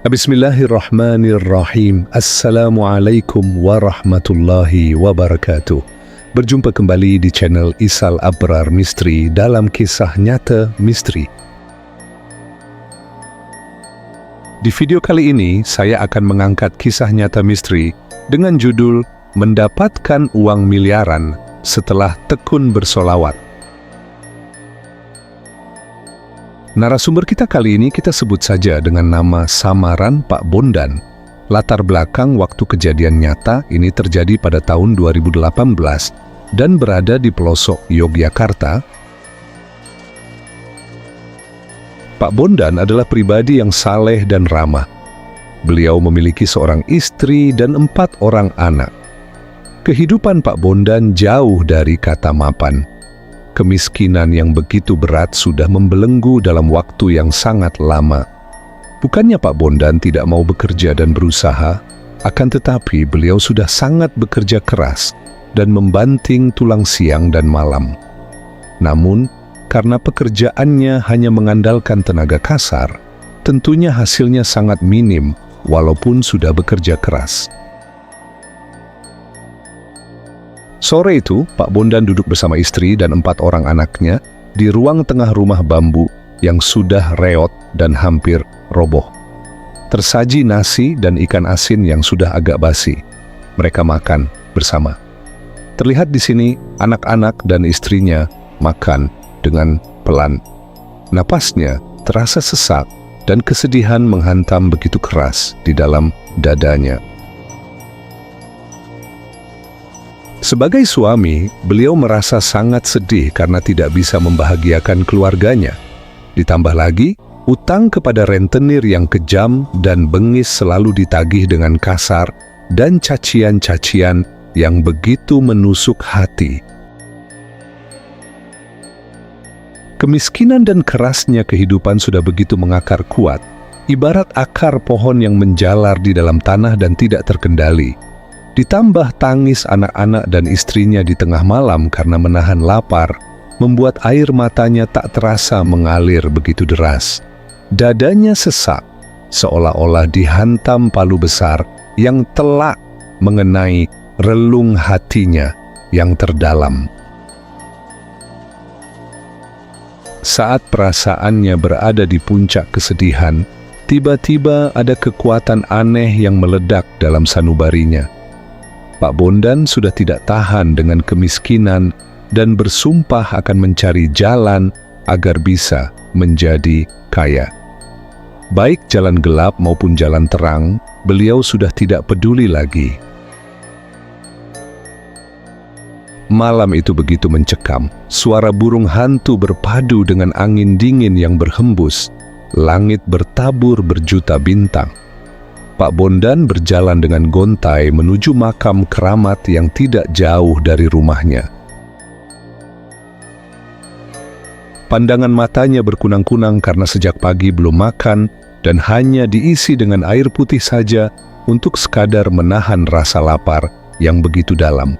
Bismillahirrahmanirrahim. Assalamualaikum warahmatullahi wabarakatuh. Berjumpa kembali di channel Isal Abrar Misteri dalam kisah nyata misteri. Di video kali ini, saya akan mengangkat kisah nyata misteri dengan judul Mendapatkan Uang Miliaran Setelah Tekun Bersolawat. Narasumber kita kali ini kita sebut saja dengan nama samaran Pak Bondan. Latar belakang waktu kejadian nyata ini terjadi pada tahun 2018 dan berada di pelosok Yogyakarta. Pak Bondan adalah pribadi yang saleh dan ramah. Beliau memiliki seorang istri dan 4 orang anak. Kehidupan Pak Bondan jauh dari kata mapan. Kemiskinan yang begitu berat sudah membelenggu dalam waktu yang sangat lama. Bukannya Pak Bondan tidak mau bekerja dan berusaha, akan tetapi beliau sudah sangat bekerja keras dan membanting tulang siang dan malam. Namun, karena pekerjaannya hanya mengandalkan tenaga kasar, tentunya hasilnya sangat minim walaupun sudah bekerja keras. Sore itu, Pak Bondan duduk bersama istri dan 4 orang anaknya di ruang tengah rumah bambu yang sudah reot dan hampir roboh. Tersaji nasi dan ikan asin yang sudah agak basi. Mereka makan bersama. Terlihat di sini anak-anak dan istrinya makan dengan pelan. Napasnya terasa sesak dan kesedihan menghantam begitu keras di dalam dadanya. Sebagai suami, beliau merasa sangat sedih karena tidak bisa membahagiakan keluarganya. Ditambah lagi, utang kepada rentenir yang kejam dan bengis selalu ditagih dengan kasar dan cacian-cacian yang begitu menusuk hati. Kemiskinan dan kerasnya kehidupan sudah begitu mengakar kuat, ibarat akar pohon yang menjalar di dalam tanah dan tidak terkendali. Ditambah tangis anak-anak dan istrinya di tengah malam karena menahan lapar, membuat air matanya tak terasa mengalir begitu deras. Dadanya sesak, seolah-olah dihantam palu besar yang telak mengenai relung hatinya yang terdalam. Saat perasaannya berada di puncak kesedihan, tiba-tiba ada kekuatan aneh yang meledak dalam sanubarinya. Pak Bondan sudah tidak tahan dengan kemiskinan dan bersumpah akan mencari jalan agar bisa menjadi kaya. Baik jalan gelap maupun jalan terang, beliau sudah tidak peduli lagi. Malam itu begitu mencekam, suara burung hantu berpadu dengan angin dingin yang berhembus, langit bertabur berjuta bintang. Pak Bondan berjalan dengan gontai menuju makam keramat yang tidak jauh dari rumahnya. Pandangan matanya berkunang-kunang karena sejak pagi belum makan dan hanya diisi dengan air putih saja untuk sekadar menahan rasa lapar yang begitu dalam.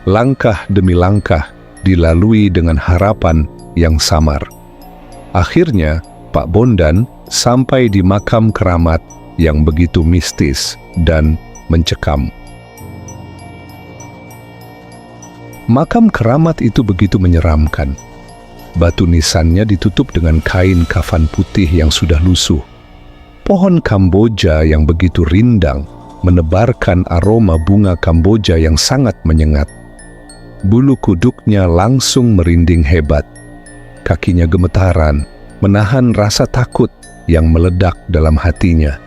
Langkah demi langkah dilalui dengan harapan yang samar. Akhirnya, Pak Bondan sampai di makam keramat yang begitu mistis dan mencekam. Makam keramat itu begitu menyeramkan. Batu nisannya ditutup dengan kain kafan putih yang sudah lusuh. Pohon Kamboja yang begitu rindang menebarkan aroma bunga Kamboja yang sangat menyengat. Bulu kuduknya langsung merinding hebat. Kakinya gemetaran, menahan rasa takut yang meledak dalam hatinya.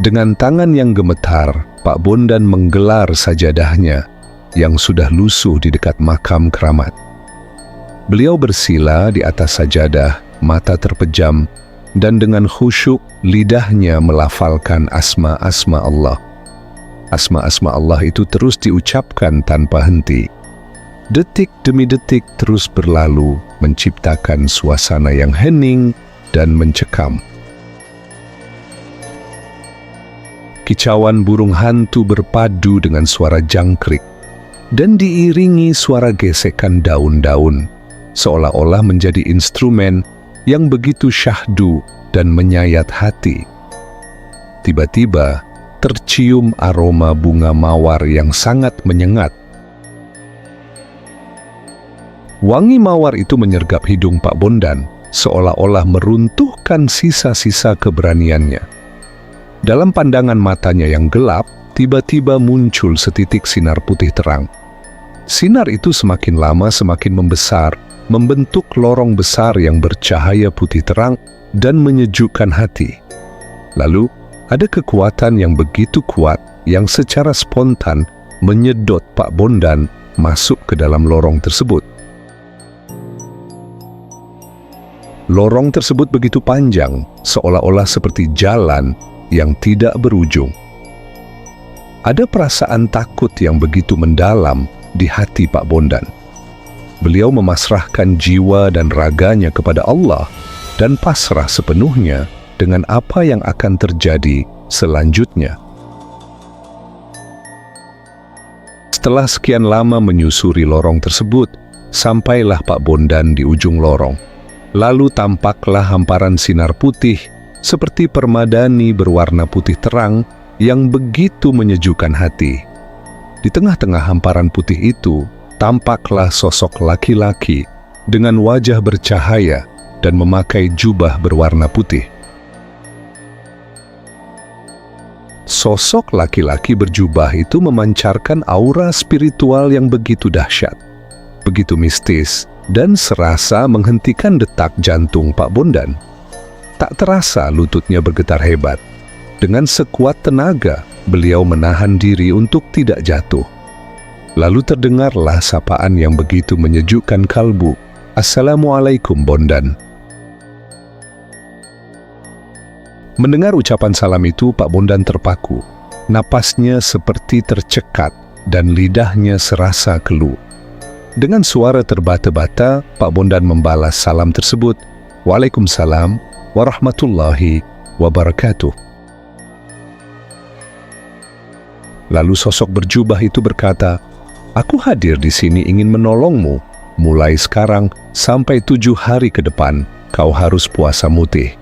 Dengan tangan yang gemetar, Pak Bondan menggelar sajadahnya yang sudah lusuh di dekat makam keramat. Beliau bersila di atas sajadah, mata terpejam, dan dengan khusyuk lidahnya melafalkan asma-asma Allah. Asma-asma Allah itu terus diucapkan tanpa henti. Detik demi detik terus berlalu, menciptakan suasana yang hening dan mencekam. Kicauan burung hantu berpadu dengan suara jangkrik dan diiringi suara gesekan daun-daun, seolah-olah menjadi instrumen yang begitu syahdu dan menyayat hati. Tiba-tiba tercium aroma bunga mawar yang sangat menyengat. Wangi mawar itu menyergap hidung Pak Bondan, seolah-olah meruntuhkan sisa-sisa keberaniannya. Dalam pandangan matanya yang gelap, tiba-tiba muncul setitik sinar putih terang. Sinar itu semakin lama semakin membesar, membentuk lorong besar yang bercahaya putih terang dan menyejukkan hati. Lalu, ada kekuatan yang begitu kuat yang secara spontan menyedot Pak Bondan masuk ke dalam lorong tersebut. Lorong tersebut begitu panjang, seolah-olah seperti jalan yang tidak berujung. Ada perasaan takut yang begitu mendalam di hati Pak Bondan. Beliau memasrahkan jiwa dan raganya kepada Allah dan pasrah sepenuhnya dengan apa yang akan terjadi selanjutnya. Setelah sekian lama menyusuri lorong tersebut, sampailah Pak Bondan di ujung lorong. Lalu tampaklah hamparan sinar putih seperti permadani berwarna putih terang yang begitu menyejukkan hati. Di tengah-tengah hamparan putih itu, tampaklah sosok laki-laki dengan wajah bercahaya dan memakai jubah berwarna putih. Sosok laki-laki berjubah itu memancarkan aura spiritual yang begitu dahsyat, begitu mistis, dan serasa menghentikan detak jantung Pak Bondan. Tak terasa lututnya bergetar hebat. Dengan sekuat tenaga, beliau menahan diri untuk tidak jatuh. Lalu terdengarlah sapaan yang begitu menyejukkan kalbu. "Assalamualaikum, Bondan." Mendengar ucapan salam itu, Pak Bondan terpaku. Napasnya seperti tercekat dan lidahnya serasa keluh. Dengan suara terbata-bata, Pak Bondan membalas salam tersebut. "Waalaikumsalam warahmatullahi wabarakatuh." Lalu sosok berjubah itu berkata, "Aku hadir di sini ingin menolongmu. Mulai sekarang sampai 7 hari ke depan, kau harus puasa mutih.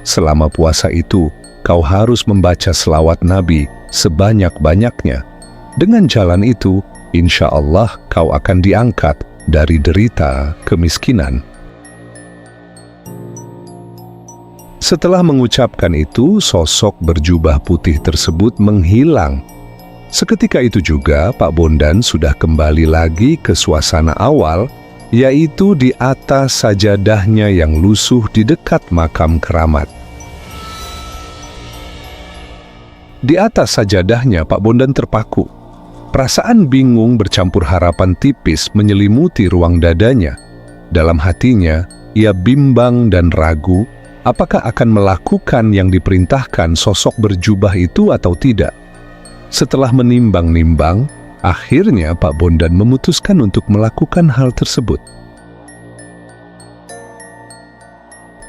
Selama puasa itu, kau harus membaca selawat Nabi sebanyak-banyaknya. Dengan jalan itu, insya Allah kau akan diangkat dari derita kemiskinan." Setelah mengucapkan itu, sosok berjubah putih tersebut menghilang. Seketika itu juga Pak Bondan sudah kembali lagi ke suasana awal, yaitu di atas sajadahnya yang lusuh di dekat makam keramat. Di atas sajadahnya Pak Bondan terpaku. Perasaan bingung bercampur harapan tipis menyelimuti ruang dadanya. Dalam hatinya, ia bimbang dan ragu apakah akan melakukan yang diperintahkan sosok berjubah itu atau tidak. Setelah menimbang-nimbang, akhirnya Pak Bondan memutuskan untuk melakukan hal tersebut.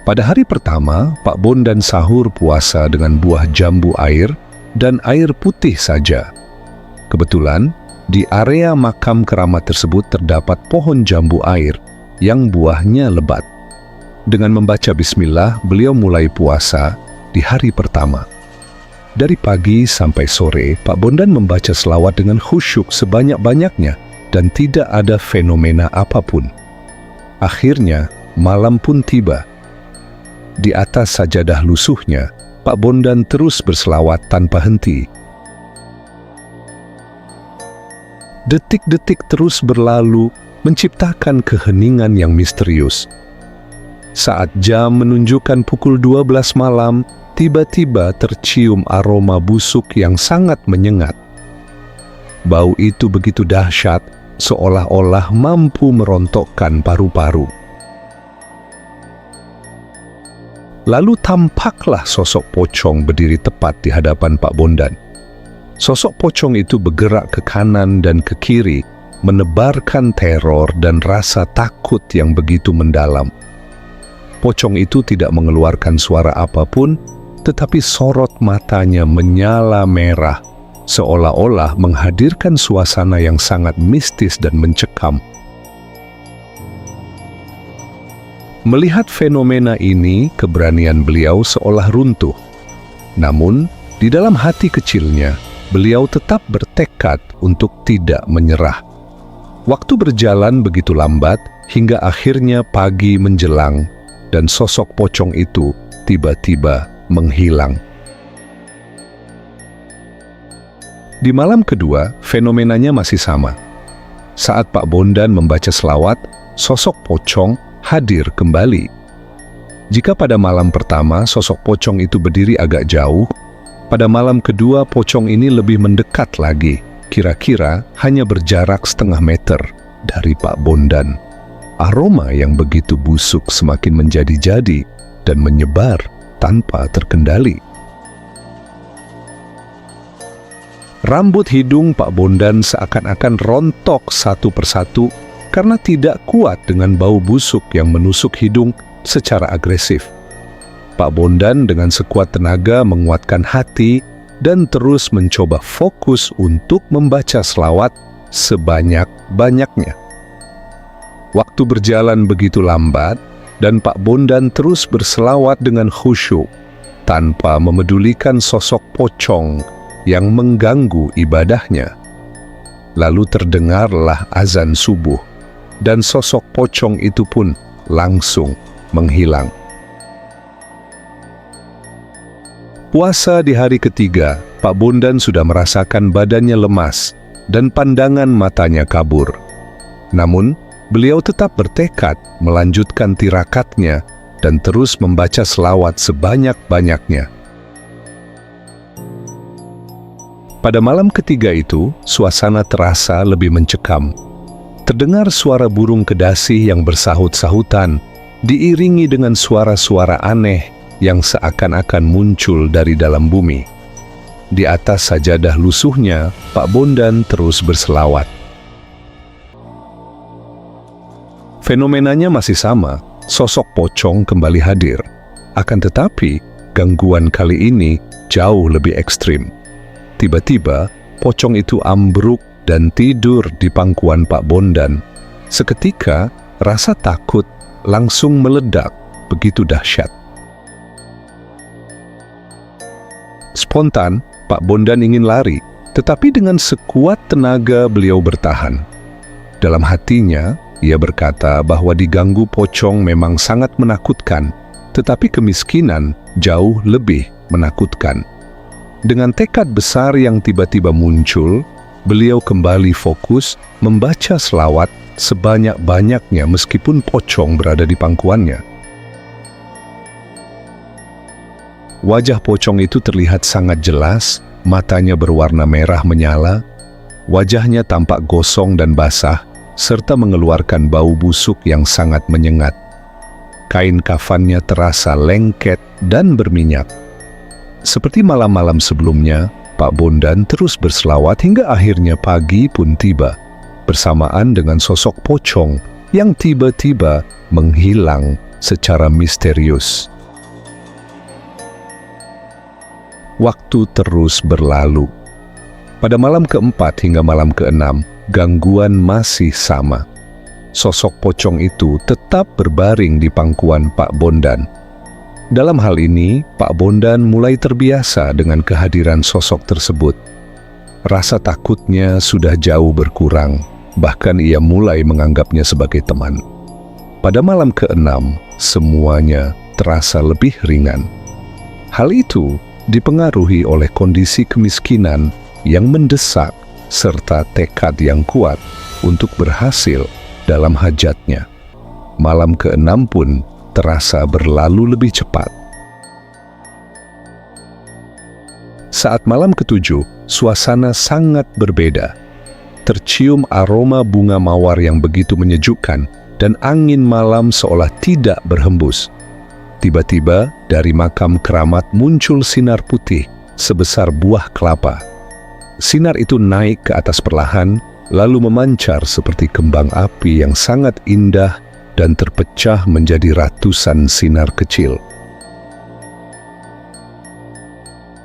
Pada hari pertama, Pak Bondan sahur puasa dengan buah jambu air dan air putih saja. Kebetulan, di area makam keramat tersebut terdapat pohon jambu air yang buahnya lebat. Dengan membaca bismillah, beliau mulai puasa di hari pertama. Dari pagi sampai sore, Pak Bondan membaca selawat dengan khusyuk sebanyak-banyaknya dan tidak ada fenomena apapun. Akhirnya, malam pun tiba. Di atas sajadah lusuhnya, Pak Bondan terus berselawat tanpa henti. Detik-detik terus berlalu, menciptakan keheningan yang misterius. Saat jam menunjukkan pukul 12 malam, tiba-tiba tercium aroma busuk yang sangat menyengat. Bau itu begitu dahsyat, seolah-olah mampu merontokkan paru-paru. Lalu tampaklah sosok pocong berdiri tepat di hadapan Pak Bondan. Sosok pocong itu bergerak ke kanan dan ke kiri, menebarkan teror dan rasa takut yang begitu mendalam. Pocong itu tidak mengeluarkan suara apapun, tetapi sorot matanya menyala merah, seolah-olah menghadirkan suasana yang sangat mistis dan mencekam. Melihat fenomena ini, keberanian beliau seolah runtuh. Namun, di dalam hati kecilnya, beliau tetap bertekad untuk tidak menyerah. Waktu berjalan begitu lambat, hingga akhirnya pagi menjelang, dan sosok pocong itu tiba-tiba menghilang. Di malam kedua, fenomenanya masih sama. Saat Pak Bondan membaca selawat, sosok pocong hadir kembali. Jika pada malam pertama sosok pocong itu berdiri agak jauh, pada malam kedua pocong ini lebih mendekat lagi, kira-kira hanya berjarak setengah meter dari Pak Bondan. Aroma yang begitu busuk semakin menjadi-jadi dan menyebar tanpa terkendali. Rambut hidung Pak Bondan seakan-akan rontok satu persatu karena tidak kuat dengan bau busuk yang menusuk hidung secara agresif. Pak Bondan dengan sekuat tenaga menguatkan hati dan terus mencoba fokus untuk membaca selawat sebanyak-banyaknya. Waktu berjalan begitu lambat dan Pak Bondan terus berselawat dengan khusyuk tanpa memedulikan sosok pocong yang mengganggu ibadahnya. Lalu terdengarlah azan subuh, dan sosok pocong itu pun langsung menghilang. Puasa di hari ketiga, Pak Bondan sudah merasakan badannya lemas dan pandangan matanya kabur. Namun, beliau tetap bertekad melanjutkan tirakatnya dan terus membaca selawat sebanyak-banyaknya. Pada malam ketiga itu, suasana terasa lebih mencekam. Terdengar suara burung kedasi yang bersahut-sahutan, diiringi dengan suara-suara aneh yang seakan-akan muncul dari dalam bumi. Di atas sajadah lusuhnya, Pak Bondan terus berselawat. Fenomenanya masih sama, sosok pocong kembali hadir. Akan tetapi, gangguan kali ini jauh lebih ekstrim. Tiba-tiba, pocong itu ambruk dan tidur di pangkuan Pak Bondan. Seketika, rasa takut langsung meledak, begitu dahsyat. Spontan, Pak Bondan ingin lari, tetapi dengan sekuat tenaga beliau bertahan. Dalam hatinya, ia berkata bahwa diganggu pocong memang sangat menakutkan, tetapi kemiskinan jauh lebih menakutkan. Dengan tekad besar yang tiba-tiba muncul, beliau kembali fokus membaca selawat sebanyak-banyaknya meskipun pocong berada di pangkuannya. Wajah pocong itu terlihat sangat jelas, matanya berwarna merah menyala, wajahnya tampak gosong dan basah, serta mengeluarkan bau busuk yang sangat menyengat. Kain kafannya terasa lengket dan berminyak. Seperti malam-malam sebelumnya, Pak Bondan terus berselawat hingga akhirnya pagi pun tiba, bersamaan dengan sosok pocong yang tiba-tiba menghilang secara misterius. Waktu terus berlalu. Pada malam keempat hingga malam keenam, gangguan masih sama. Sosok pocong itu tetap berbaring di pangkuan Pak Bondan. Dalam hal ini, Pak Bondan mulai terbiasa dengan kehadiran sosok tersebut. Rasa takutnya sudah jauh berkurang, bahkan ia mulai menganggapnya sebagai teman. Pada malam keenam, semuanya terasa lebih ringan. Hal itu dipengaruhi oleh kondisi kemiskinan yang mendesak serta tekad yang kuat untuk berhasil dalam hajatnya. Malam keenam pun terasa berlalu lebih cepat. Saat malam ketujuh, suasana sangat berbeda. Tercium aroma bunga mawar yang begitu menyejukkan dan angin malam seolah tidak berhembus. Tiba-tiba dari makam keramat muncul sinar putih sebesar buah kelapa. Sinar itu naik ke atas perlahan, lalu memancar seperti kembang api yang sangat indah dan terpecah menjadi ratusan sinar kecil.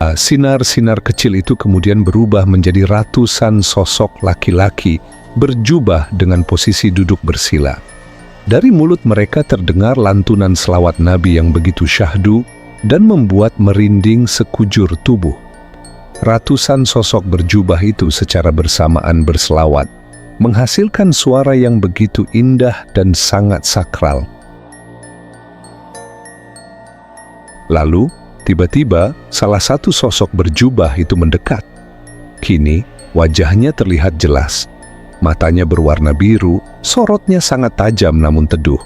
Sinar-sinar kecil itu kemudian berubah menjadi ratusan sosok laki-laki berjubah dengan posisi duduk bersila. Dari mulut mereka terdengar lantunan selawat Nabi yang begitu syahdu dan membuat merinding sekujur tubuh. Ratusan sosok berjubah itu secara bersamaan berselawat, menghasilkan suara yang begitu indah dan sangat sakral. Lalu, tiba-tiba salah satu sosok berjubah itu mendekat. Kini, wajahnya terlihat jelas. Matanya berwarna biru, sorotnya sangat tajam namun teduh,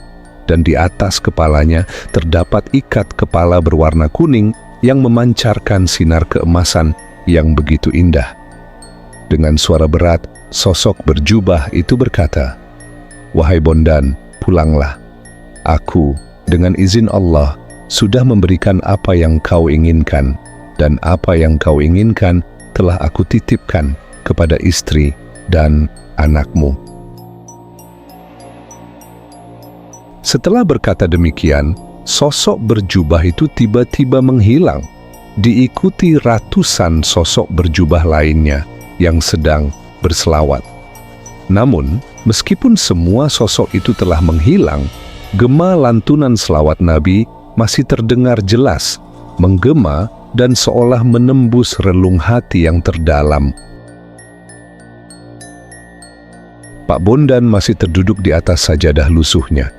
dan di atas kepalanya terdapat ikat kepala berwarna kuning yang memancarkan sinar keemasan yang begitu indah. Dengan suara berat, sosok berjubah itu berkata, "Wahai Bondan, pulanglah. Aku, dengan izin Allah, sudah memberikan apa yang kau inginkan, dan apa yang kau inginkan telah aku titipkan kepada istri dan anakmu." Setelah berkata demikian, sosok berjubah itu tiba-tiba menghilang, diikuti ratusan sosok berjubah lainnya yang sedang berselawat. Namun, meskipun semua sosok itu telah menghilang, gema lantunan selawat Nabi masih terdengar jelas, menggema dan seolah menembus relung hati yang terdalam. Pak Bondan masih terduduk di atas sajadah lusuhnya.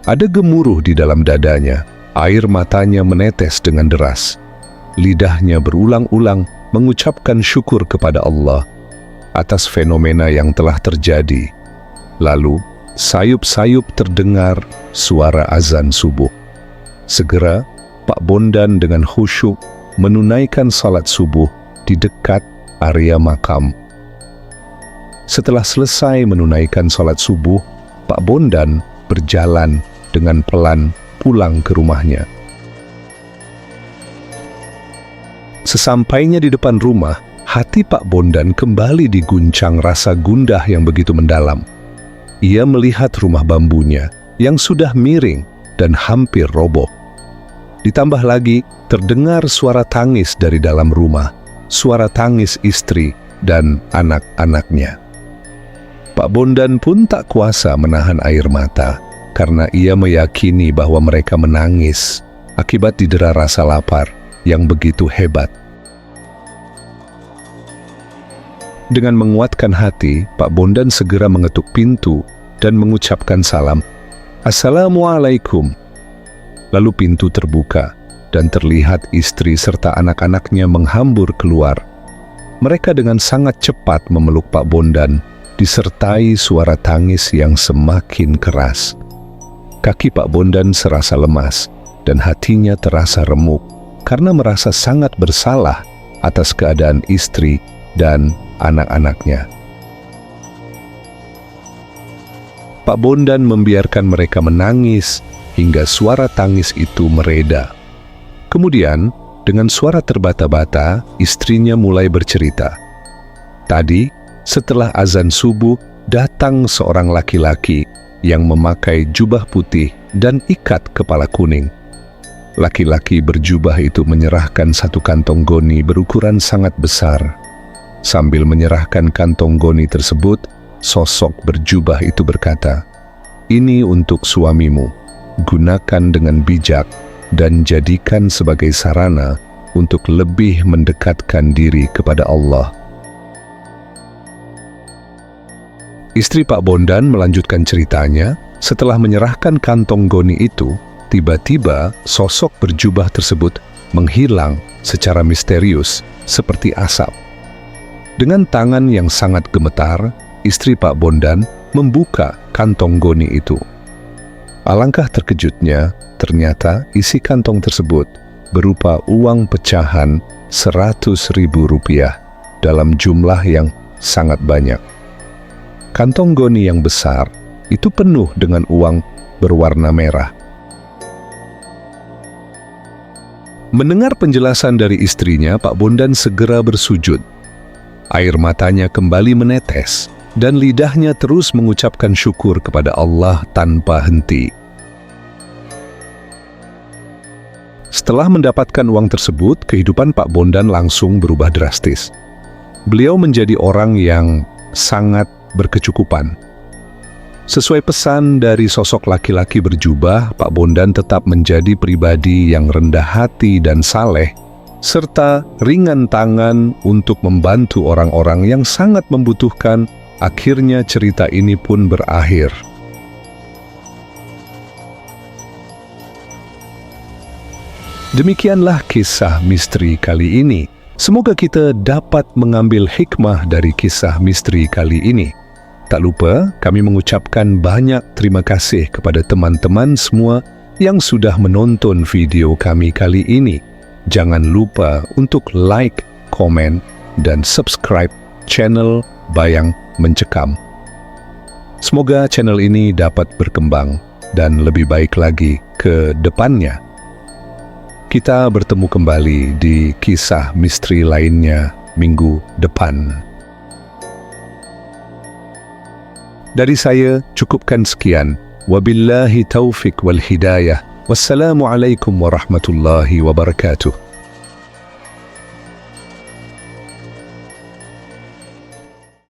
Ada gemuruh di dalam dadanya, air matanya menetes dengan deras. Lidahnya berulang-ulang mengucapkan syukur kepada Allah atas fenomena yang telah terjadi. Lalu, sayup-sayup terdengar suara azan subuh. Segera, Pak Bondan dengan khusyuk menunaikan salat subuh di dekat area makam. Setelah selesai menunaikan salat subuh, Pak Bondan berjalan dengan pelan pulang ke rumahnya. Sesampainya di depan rumah, hati Pak Bondan kembali diguncang rasa gundah yang begitu mendalam. Ia melihat rumah bambunya yang sudah miring dan hampir roboh. Ditambah lagi, terdengar suara tangis dari dalam rumah, suara tangis istri dan anak-anaknya. Pak Bondan pun tak kuasa menahan air mata, karena ia meyakini bahwa mereka menangis akibat didera rasa lapar yang begitu hebat. Dengan menguatkan hati, Pak Bondan segera mengetuk pintu dan mengucapkan salam, "Assalamualaikum." Lalu pintu terbuka dan terlihat istri serta anak-anaknya menghambur keluar. Mereka dengan sangat cepat memeluk Pak Bondan, disertai suara tangis yang semakin keras. Kaki Pak Bondan serasa lemas dan hatinya terasa remuk karena merasa sangat bersalah atas keadaan istri dan anak-anaknya. Pak Bondan membiarkan mereka menangis hingga suara tangis itu mereda. Kemudian, dengan suara terbata-bata, istrinya mulai bercerita. Tadi, setelah azan subuh, datang seorang laki-laki yang memakai jubah putih dan ikat kepala kuning. Laki-laki berjubah itu menyerahkan satu kantong goni berukuran sangat besar. Sambil menyerahkan kantong goni tersebut, sosok berjubah itu berkata, "Ini untuk suamimu, gunakan dengan bijak dan jadikan sebagai sarana untuk lebih mendekatkan diri kepada Allah." Istri Pak Bondan melanjutkan ceritanya. Setelah menyerahkan kantong goni itu, tiba-tiba sosok berjubah tersebut menghilang secara misterius seperti asap. Dengan tangan yang sangat gemetar, istri Pak Bondan membuka kantong goni itu. Alangkah terkejutnya, ternyata isi kantong tersebut berupa uang pecahan 100.000 rupiah dalam jumlah yang sangat banyak. Kantong goni yang besar itu penuh dengan uang berwarna merah. Mendengar penjelasan dari istrinya, Pak Bondan segera bersujud. Air matanya kembali menetes dan lidahnya terus mengucapkan syukur kepada Allah tanpa henti. Setelah mendapatkan uang tersebut, kehidupan Pak Bondan langsung berubah drastis. Beliau menjadi orang yang sangat berkecukupan. Sesuai pesan dari sosok laki-laki berjubah, Pak Bondan tetap menjadi pribadi yang rendah hati dan saleh, serta ringan tangan untuk membantu orang-orang yang sangat membutuhkan. Akhirnya cerita ini pun berakhir. Demikianlah kisah misteri kali ini. Semoga kita dapat mengambil hikmah dari kisah misteri kali ini. Tak lupa, kami mengucapkan banyak terima kasih kepada teman-teman semua yang sudah menonton video kami kali ini. Jangan lupa untuk like, komen, dan subscribe channel Bayang Mencekam. Semoga channel ini dapat berkembang dan lebih baik lagi ke depannya. Kita bertemu kembali di kisah misteri lainnya minggu depan. Dari saya, cukupkan sekian. Wabillahi taufiq wal hidayah. Wassalamualaikum warahmatullahi wabarakatuh.